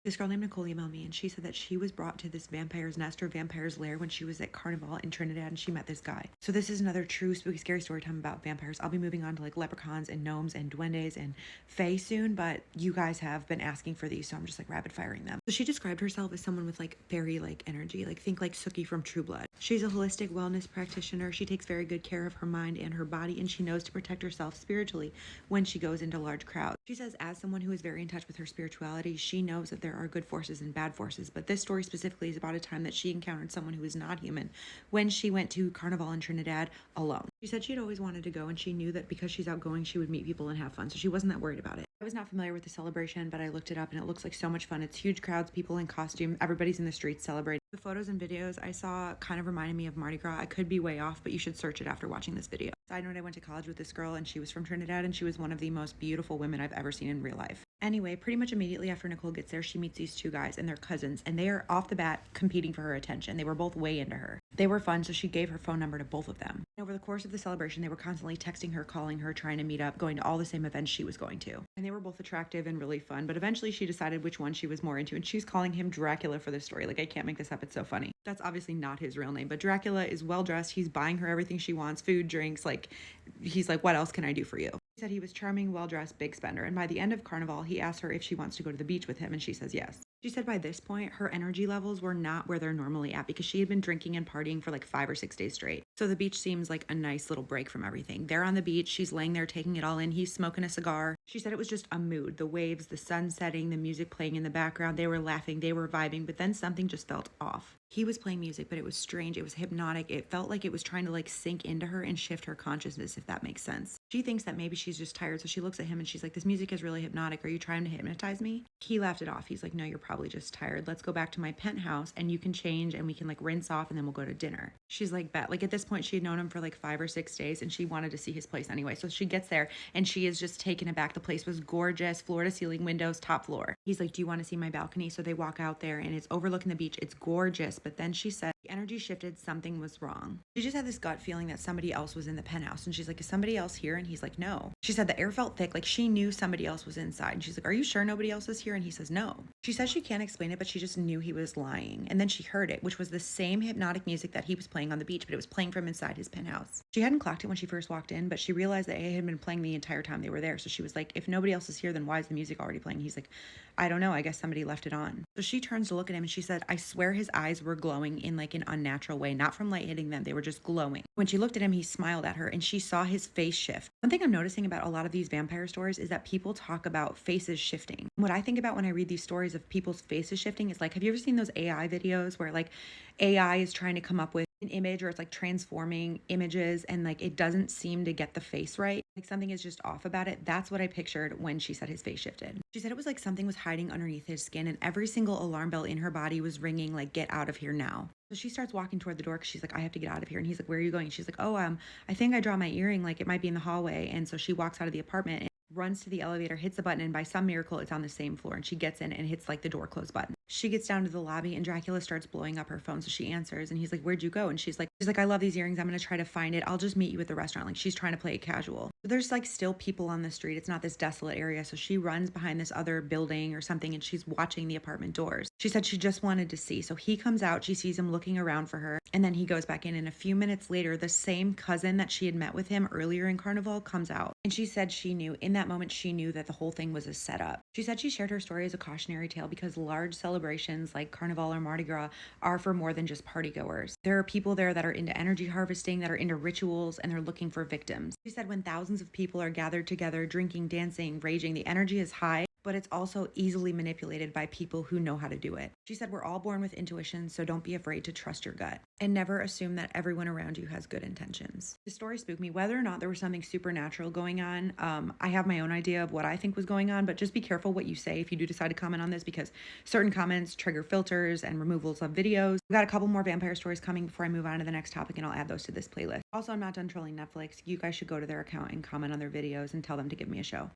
This girl named Nicole emailed me and she said that she was brought to this vampire's nest or vampire's lair when she was at Carnival in Trinidad and she met this guy. So this is another true spooky scary story time about vampires. I'll be moving on to like leprechauns and gnomes and duendes and fae soon, but you guys have been asking for these, so I'm just like rapid firing them. So she described herself as someone with like fairy like energy, like think like Sookie from True Blood. She's a holistic wellness practitioner. She takes very good care of her mind and her body, and she knows to protect herself spiritually when she goes into large crowds. She says as someone who is very in touch with her spirituality, she knows that there are good forces and bad forces, but this story specifically is about a time that she encountered someone who is not human when she went to Carnival in Trinidad alone. She said she'd always wanted to go, and she knew that because she's outgoing, she would meet people and have fun, so she wasn't that worried about it. I was not familiar with the celebration, but I looked it up and it looks like so much fun. It's huge crowds, people in costume, everybody's in the streets celebrating. The photos and videos I saw kind of reminded me of Mardi Gras. I could be way off, but you should search it after watching this video. Side note, I went to college with this girl and she was from Trinidad and she was one of the most beautiful women I've ever seen in real life. Anyway, pretty much immediately after Nicole gets there, she meets these two guys and they're cousins, and they are off the bat competing for her attention. They were both way into her. They were fun, so she gave her phone number to both of them. Over the course of the celebration, they were constantly texting her, calling her, trying to meet up, going to all the same events she was going to. And they were both attractive and really fun, but eventually she decided which one she was more into, and she's calling him Dracula for this story. Like, I can't make this up, it's so funny. That's obviously not his real name, but Dracula is well dressed. He's buying her everything she wants, food, drinks, like, he's like, what else can I do for you? He said he was charming, well-dressed, big spender, and by the end of Carnival, he asked her if she wants to go to the beach with him, and she says yes. She said by this point, her energy levels were not where they're normally at because she had been drinking and partying for like 5 or 6 days straight. So the beach seems like a nice little break from everything. They're on the beach, she's laying there taking it all in, he's smoking a cigar. She said it was just a mood, the waves, the sun setting, the music playing in the background, they were laughing, they were vibing, but then something just felt off. He was playing music, but it was strange, it was hypnotic, it felt like it was trying to like sink into her and shift her consciousness, if that makes sense. She thinks that maybe she's just tired, so she looks at him and she's like, this music is really hypnotic, are you trying to hypnotize me? He laughed it off. He's like, no, you're probably just tired. Let's go back to my penthouse and you can change and we can like rinse off and then we'll go to dinner. She's like, bet. Like at this point, she had known him for like 5 or 6 days and she wanted to see his place anyway. So she gets there and she is just taken aback. The place was gorgeous, floor to ceiling windows, top floor. He's like, do you want to see my balcony? So they walk out there and it's overlooking the beach. It's gorgeous. But then she said, the energy shifted, something was wrong. She just had this gut feeling that somebody else was in the penthouse. And she's like, is somebody else here? And he's like, no. She said the air felt thick, like she knew somebody else was inside. And she's like, are you sure nobody else is here? And he says, no. She says she can't explain it, but she just knew he was lying. And then she heard it, which was the same hypnotic music that he was playing on the beach, but it was playing from inside his penthouse. She hadn't clocked it when she first walked in, but she realized that it had been playing the entire time they were there. So she was like, if nobody else is here, then why is the music already playing? He's like, I don't know. I guess somebody left it on. So she turns to look at him and she said, I swear his eyes were glowing in like an unnatural way, not from light hitting them. They were just glowing. When she looked at him, he smiled at her and she saw his face shift. One thing I'm noticing about a lot of these vampire stories is that people talk about faces shifting. What I think about when I read these stories of people's faces shifting is like, have you ever seen those AI videos where like AI is trying to come up with an image or it's like transforming images and like it doesn't seem to get the face right? Like something is just off about it. That's what I pictured when she said his face shifted. She said it was like something was hiding underneath his skin and every single alarm bell in her body was ringing like, get out of here now. So she starts walking toward the door because she's like, I have to get out of here. And he's like, where are you going? She's like, oh, I think I dropped my earring. Like it might be in the hallway. And so she walks out of the apartment and runs to the elevator, hits the button, and by some miracle, it's on the same floor. And she gets in and hits like the door close button. She gets down to the lobby and Dracula starts blowing up her phone. So she answers and he's like, where'd you go? And she's like, I love these earrings. I'm going to try to find it. I'll just meet you at the restaurant. Like she's trying to play it casual. So there's like still people on the street. It's not this desolate area. So she runs behind this other building or something and she's watching the apartment doors. She said she just wanted to see. So he comes out. She sees him looking around for her. And then he goes back in. And a few minutes later, the same cousin that she had met with him earlier in Carnival comes out. And she said she knew in that moment, she knew that the whole thing was a setup. She said she shared her story as a cautionary tale because large celebrations like Carnival or Mardi Gras are for more than just partygoers. There are people there that are into energy harvesting, that are into rituals, and they're looking for victims. She said when thousands of people are gathered together, drinking, dancing, raging, the energy is high, but it's also easily manipulated by people who know how to do it. She said, we're all born with intuition, so don't be afraid to trust your gut and never assume that everyone around you has good intentions. The story spooked me. Whether or not there was something supernatural going on, I have my own idea of what I think was going on, but just be careful what you say if you do decide to comment on this because certain comments trigger filters and removals of videos. We've got a couple more vampire stories coming before I move on to the next topic and I'll add those to this playlist. Also, I'm not done trolling Netflix. You guys should go to their account and comment on their videos and tell them to give me a show.